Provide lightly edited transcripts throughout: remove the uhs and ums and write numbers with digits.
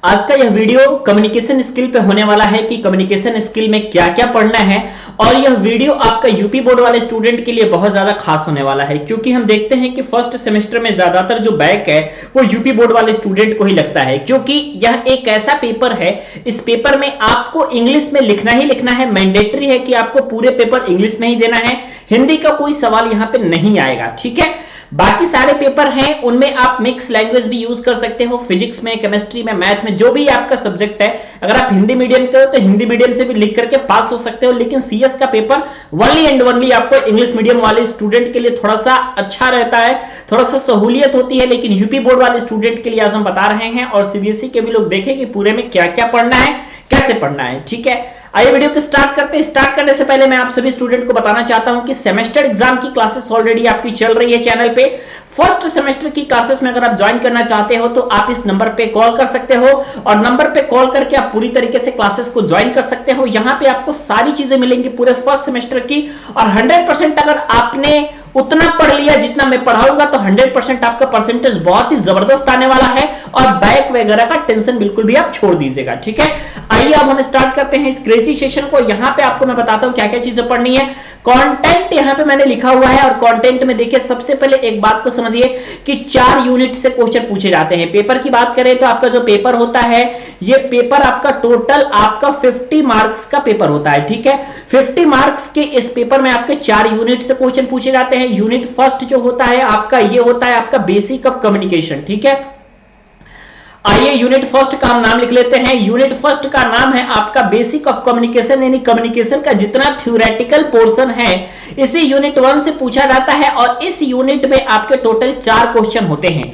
आज का यह वीडियो कम्युनिकेशन स्किल पे होने वाला है कि कम्युनिकेशन स्किल में क्या क्या पढ़ना है। और यह वीडियो आपका यूपी बोर्ड वाले स्टूडेंट के लिए बहुत ज्यादा खास होने वाला है, क्योंकि हम देखते हैं कि फर्स्ट सेमेस्टर में ज्यादातर जो बैक है वो यूपी बोर्ड वाले स्टूडेंट को ही लगता है, क्योंकि यह एक ऐसा पेपर है, इस पेपर में आपको इंग्लिश में लिखना ही लिखना है। मैंडेटरी है कि आपको पूरे पेपर इंग्लिश में ही देना है, हिंदी का कोई सवाल यहां पे नहीं आएगा। ठीक है, बाकी सारे पेपर हैं उनमें आप मिक्स लैंग्वेज भी यूज कर सकते हो, फिजिक्स में, केमिस्ट्री में, मैथ में, जो भी आपका सब्जेक्ट है। अगर आप हिंदी मीडियम के हो तो हिंदी मीडियम से भी लिख करके पास हो सकते हो, लेकिन सीएस का पेपर ओनली एंड ओनली आपको इंग्लिश मीडियम वाले स्टूडेंट के लिए थोड़ा सा अच्छा रहता है, थोड़ा सा सहूलियत होती है। लेकिन यूपी बोर्ड वाले स्टूडेंट के लिए आज हम बता रहे हैं, और सीबीएसई के भी लोग देखें कि पूरे में क्या क्या पढ़ना है, कैसे पढ़ना है। ठीक है, आइए वीडियो को स्टार्ट करते हैं। स्टार्ट करने से पहले मैं आप सभी स्टूडेंट को बताना चाहता हूं कि सेमेस्टर एग्जाम की क्लासेस ऑलरेडी आपकी चल रही है चैनल पे। फर्स्ट सेमेस्टर की क्लासेस में अगर आप ज्वाइन करना चाहते हो तो आप इस नंबर पे कॉल कर सकते हो, और नंबर पे कॉल करके आप पूरी तरीके से क्लासेस को ज्वाइन कर सकते हो। यहां पे आपको सारी चीजें मिलेंगी पूरे फर्स्ट सेमेस्टर की, और 100% अगर आपने उतना पढ़ लिया जितना मैं पढ़ाऊंगा तो 100% आपका परसेंटेज बहुत ही जबरदस्त आने वाला है, और बैक वगैरह का टेंशन बिल्कुल भी आप छोड़ दीजिएगा। ठीक है, आइए अब हम स्टार्ट करते हैं इस क्रेजी सेशन को। यहां पे आपको मैं बताता हूं क्या क्या चीजें पढ़नी है। कंटेंट यहां पे मैंने लिखा हुआ है, और कंटेंट में देखिए सबसे पहले एक बात को समझिए कि 4 यूनिट से क्वेश्चन पूछे जाते हैं। पेपर की बात करें तो आपका जो पेपर होता है, ये पेपर आपका टोटल आपका 50 मार्क्स का पेपर होता है। ठीक है, 50 मार्क्स के इस पेपर में आपके 4 यूनिट से क्वेश्चन पूछे जाते हैं। यूनिट फर्स्ट जो होता है आपका, ये होता है आपका बेसिक ऑफ कम्युनिकेशन। ठीक है, आइए यूनिट फर्स्ट का हम नाम लिख लेते हैं। यूनिट फर्स्ट का नाम है आपका बेसिक ऑफ कम्युनिकेशन, यानी कम्युनिकेशन का जितना थ्योरेटिकल पोर्शन है इसे यूनिट 1 से पूछा जाता है, और इस यूनिट में आपके टोटल 4 क्वेश्चन होते हैं।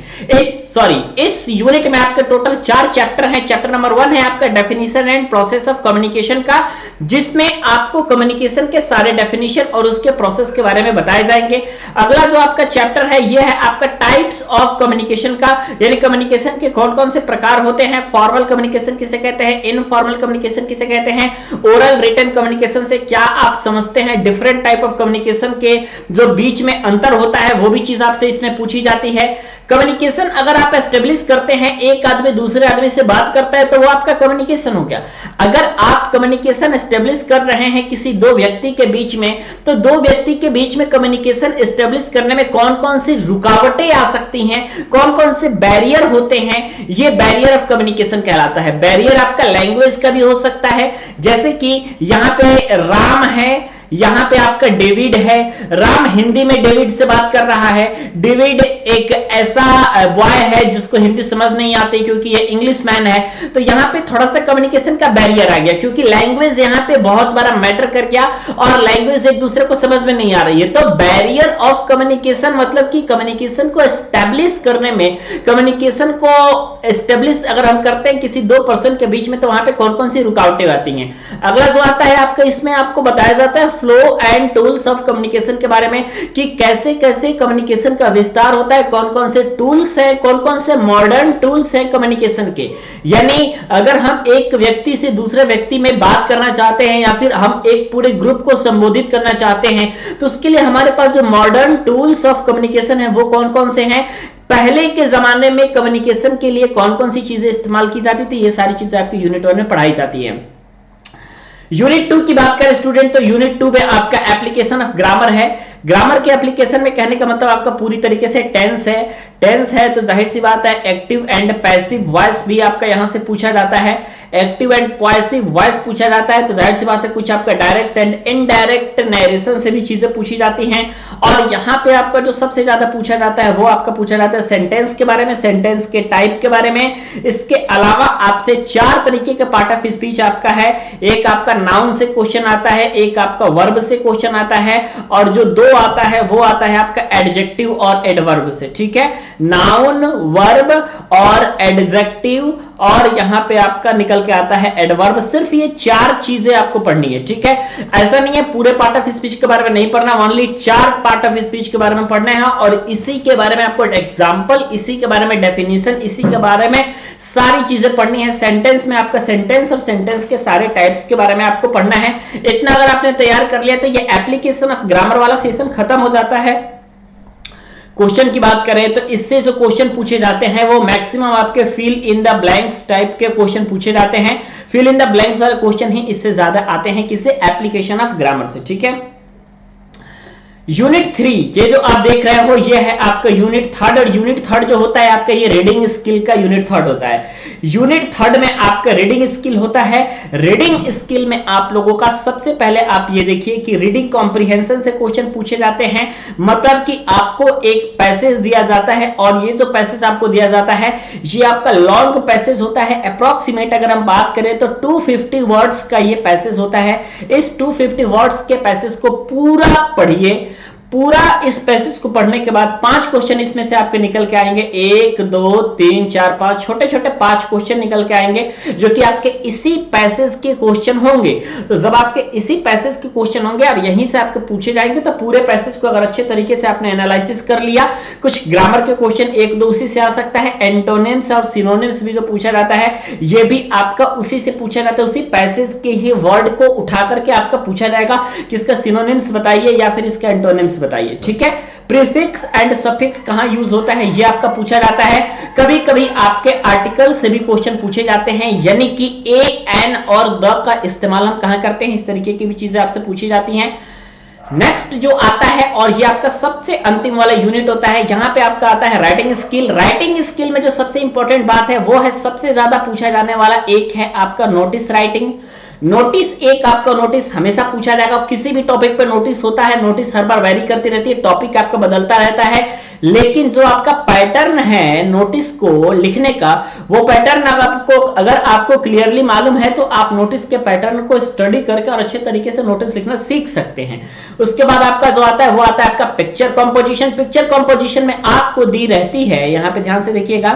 इस यूनिट में आपके टोटल 4 चैप्टर हैं। चैप्टर नंबर 1 है आपका definition and process of communication का, जिसमें आपको कम्युनिकेशन के सारे डेफिनेशन और उसके प्रोसेस के बारे में बताए जाएंगे। अगला जो आपका चैप्टर है यह है आपका टाइप्स ऑफ कम्युनिकेशन का, यानी कम्युनिकेशन के कौन कौन से प्रकार होते हैं। फॉर्मल कम्युनिकेशन किसे कहते हैं, इनफॉर्मल कम्युनिकेशन किसे कहते हैं, ओरल रिटन कम्युनिकेशन से क्या आप समझते हैं, डिफरेंट टाइप ऑफ कम्युनिकेशन के जो बीच में अंतर होता है वो भी चीज आपसे इसमें पूछी जाती है। कम्युनिकेशन अगर आप एस्टेब्लिश करते हैं, एक आदमी दूसरे आदमी से बात करता है तो वो आपका कम्युनिकेशन हो गया। अगर आप कम्युनिकेशन एस्टेब्लिश कर रहे हैं किसी 2 व्यक्ति के बीच में, तो 2 व्यक्ति के बीच में कम्युनिकेशन एस्टेब्लिश करने में कौन कौन सी रुकावटें आ सकती हैं, कौन कौन से बैरियर होते हैं, ये बैरियर ऑफ कम्युनिकेशन कहलाता है। बैरियर आपका लैंग्वेज का भी हो सकता है, जैसे कि यहां पे राम है, यहां पे आपका डेविड है। राम हिंदी में डेविड से बात कर रहा है, डेविड एक ऐसा बॉय है जिसको हिंदी समझ नहीं आती क्योंकि ये इंग्लिश मैन है। तो यहां पे थोड़ा सा कम्युनिकेशन का बैरियर आ गया, क्योंकि लैंग्वेज यहां पे बहुत बड़ा मैटर कर गया, और लैंग्वेज एक दूसरे को समझ में नहीं आ रही है। तो बैरियर ऑफ कम्युनिकेशन मतलब कि कम्युनिकेशन को एस्टेब्लिश करने में, कम्युनिकेशन को एस्टेब्लिश अगर हम करते हैं किसी 2 पर्सन के बीच में, तो वहां पे कौन कौन सी रुकावटें आती हैं। अगला जो आता है आपका, इसमें आपको बताया जाता है flow and tools of communication के बारे में, कि कैसे कैसे कम्युनिकेशन का विस्तार होता है, कौन कौन से टूल्स हैं, कौन कौन से मॉडर्न टूल्स हैं कम्युनिकेशन के। यानी अगर हम एक व्यक्ति से दूसरे व्यक्ति में बात करना चाहते हैं, या फिर हम एक पूरे ग्रुप को संबोधित करना चाहते हैं, तो उसके लिए हमारे पास जो मॉडर्न टूल्स ऑफ कम्युनिकेशन है वो कौन कौन से हैं। पहले के जमाने में कम्युनिकेशन के लिए कौन कौन सी चीजें इस्तेमाल की जाती थी, ये सारी चीजें आपकी यूनिट 1 में पढ़ाई जाती है। यूनिट 2 की बात करें स्टूडेंट, तो यूनिट 2 में आपका एप्लीकेशन ऑफ ग्रामर है। ग्रामर के एप्लीकेशन में कहने का मतलब आपका पूरी तरीके से टेंस है। टेंस है तो जाहिर सी बात है एक्टिव एंड पैसिव वॉइस भी आपका यहां से पूछा जाता है। एक्टिव एंड पैसिव वॉइस पूछा जाता है तो जाहिर सी बात है कुछ आपका डायरेक्ट एंड इनडायरेक्ट नरेशन से भी चीजें पूछी जाती हैं। और यहां पे आपका जो सबसे ज्यादा पूछा जाता है वो आपका पूछा जाता है सेंटेंस के बारे में, सेंटेंस के टाइप के बारे में। इसके अलावा आपसे 4 तरीके के पार्ट ऑफ स्पीच आपका है। एक आपका नाउन से क्वेश्चन आता है, एक आपका वर्ब से क्वेश्चन आता है, और जो 2 आता है वो आता है आपका एडजेक्टिव और एडवर्ब से। ठीक है, नाउन, वर्ब और एडजेक्टिव, और यहां पे आपका निकल के आता है एडवर्ब। सिर्फ ये 4 चीजें आपको पढ़नी है। ठीक है, ऐसा नहीं है पूरे पार्ट ऑफ स्पीच के बारे में नहीं पढ़ना, ओनली 4 पार्ट ऑफ स्पीच के बारे में पढ़ना है, और इसी के बारे में आपको एग्जांपल, इसी के बारे में डेफिनेशन, इसी के बारे में सारी चीजें पढ़नी है। सेंटेंस में आपका सेंटेंस और सेंटेंस के सारे टाइप्स के बारे में आपको पढ़ना है। इतना अगर आपने तैयार कर लिया तो ये एप्लीकेशन ऑफ ग्रामर वाला सेशन खत्म हो जाता है। क्वेश्चन की बात करें तो इससे जो क्वेश्चन पूछे जाते हैं वो मैक्सिमम आपके fill in the blanks type के क्वेश्चन पूछे जाते हैं। फिल इन द ब्लैंक्स वाले क्वेश्चन ही इससे ज्यादा आते हैं, किससे? एप्लीकेशन ऑफ ग्रामर से। ठीक है, यूनिट 3 ये जो आप देख रहे हो ये है आपका यूनिट थर्ड, और यूनिट थर्ड जो होता है आपका ये रीडिंग स्किल का यूनिट थर्ड होता है। यूनिट थर्ड में आपका रीडिंग स्किल होता है। रीडिंग स्किल में आप लोगों का सबसे पहले आप ये देखिए कि रीडिंग कॉम्प्रिहेंशन से क्वेश्चन पूछे जाते हैं। मतलब कि आपको एक पैसेज दिया जाता है और ये जो पैसेज आपको दिया जाता है ये आपका लॉन्ग पैसेज होता है। अप्रॉक्सीमेट अगर हम बात करें तो 250 वर्ड्स का ये पैसेज होता है। इस 250 वर्ड्स के पैसेज को पूरा पढ़िए। पूरा इस पैसेज को पढ़ने के बाद 5 क्वेश्चन इसमें से आपके निकल के आएंगे। 1 2 3 4 5 छोटे छोटे 5 क्वेश्चन निकल के आएंगे जो कि आपके इसी पैसेज के क्वेश्चन होंगे। तो जब आपके इसी पैसेज के क्वेश्चन होंगे और यहीं से आपके पूछे जाएंगे तो पूरे पैसेज को अगर अच्छे तरीके से आपने एनालिसिस कर लिया, कुछ ग्रामर के क्वेश्चन 1 2 उसी से आ सकता है। एंटोनिम्स और सिनोनिम्स भी जो पूछा जाता है ये भी आपका उसी से पूछा जाता है। उसी पैसेज के ही वर्ड को उठा करके आपका पूछा जाएगा कि इसका सिनोनिम्स बताइए या फिर इसका एंटोनिम्स बताइए। ठीक है, प्रीफिक्स एंड सफिक्स कहां यूज होता है ये आपका पूछा जाता है। कभी कभी आपके आर्टिकल से भी क्वेश्चन पूछे जाते हैं, यानी कि ए एन और द का इस्तेमाल हम कहां करते हैं, इस तरीके की भी चीजें आपसे पूछी जाती हैं। नेक्स्ट जो आता है और ये आपका सबसे अंतिम वाला यूनिट होता है, यहां पे आपका आता है राइटिंग स्किल। राइटिंग स्किल में जो सबसे इंपॉर्टेंट बात है वो है सबसे ज्यादा पूछा जाने वाला एक है आपका नोटिस राइटिंग। नोटिस एक आपका नोटिस हमेशा पूछा जाएगा। किसी भी टॉपिक पे नोटिस होता है, नोटिस हर बार वेरी करती रहती है, टॉपिक आपका बदलता रहता है, लेकिन जो आपका पैटर्न है नोटिस को लिखने का वो पैटर्न अगर आपको क्लियरली मालूम है तो आप नोटिस के पैटर्न को स्टडी करके और अच्छे तरीके से नोटिस लिखना सीख सकते हैं। उसके बाद आपका जो आता है वो आता है आपका पिक्चर कॉम्पोजिशन। पिक्चर कॉम्पोजिशन में आपको दी रहती है, यहां पे ध्यान से देखिएगा,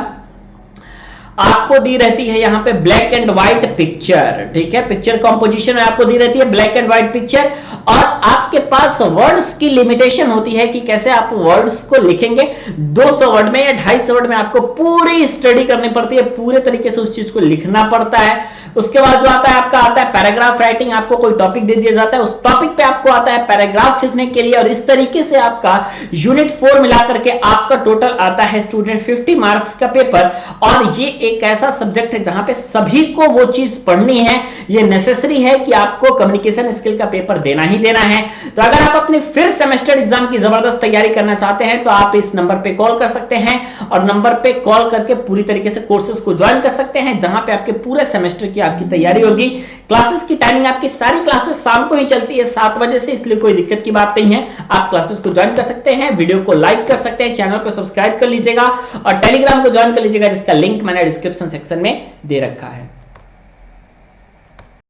आपको दी रहती है यहां पे ब्लैक एंड व्हाइट पिक्चर। ठीक है, पिक्चर कंपोजिशन में आपको दी रहती है ब्लैक एंड व्हाइट पिक्चर, और आपके पास वर्ड्स की लिमिटेशन होती है कि कैसे आप वर्ड्स को लिखेंगे। 200 वर्ड में या 250 वर्ड में आपको पूरी स्टडी करनी पड़ती है, पूरे तरीके से उस चीज को लिखना पड़ता है। उसके बाद जो आता है आपका आता है पैराग्राफ राइटिंग। आपको कोई टॉपिक दे दिया जाता है, उस टॉपिक पे आपको आता है पैराग्राफ लिखने के लिए, और इस तरीके से आपका यूनिट 4 मिलाकर के आपका टोटल आता है स्टूडेंट 50 मार्क्स का पेपर। और ये एक ऐसा सब्जेक्ट है जहां पे सभी को वो चीज पढ़नी है, ये नेसेसरी है कि आपको कम्युनिकेशन स्किल का पेपर देना ही देना है। तो अगर आप अपने फिर सेमेस्टर एग्जाम की जबरदस्त तैयारी करना चाहते हैं तो आप इस नंबर पे कॉल कर सकते हैं, और नंबर पे कॉल करके पूरी तरीके से कोर्सेज को ज्वाइन कर सकते हैं, जहां पे आपके पूरे सेमेस्टर की आपकी तैयारी होगी। क्लासेस की टाइमिंग, आपकी सारी क्लासेस शाम को ही चलती है 7 बजे से, इसलिए कोई दिक्कत की बात नहीं है। आप क्लासेस को ज्वाइन कर सकते हैं, वीडियो को लाइक कर सकते हैं, चैनल को सब्सक्राइब कर लीजिएगा और टेलीग्राम को ज्वाइन कर लीजिएगा, जिसका लिंक मैंने डिस्क्रिप्शन सेक्शन में दे रखा है।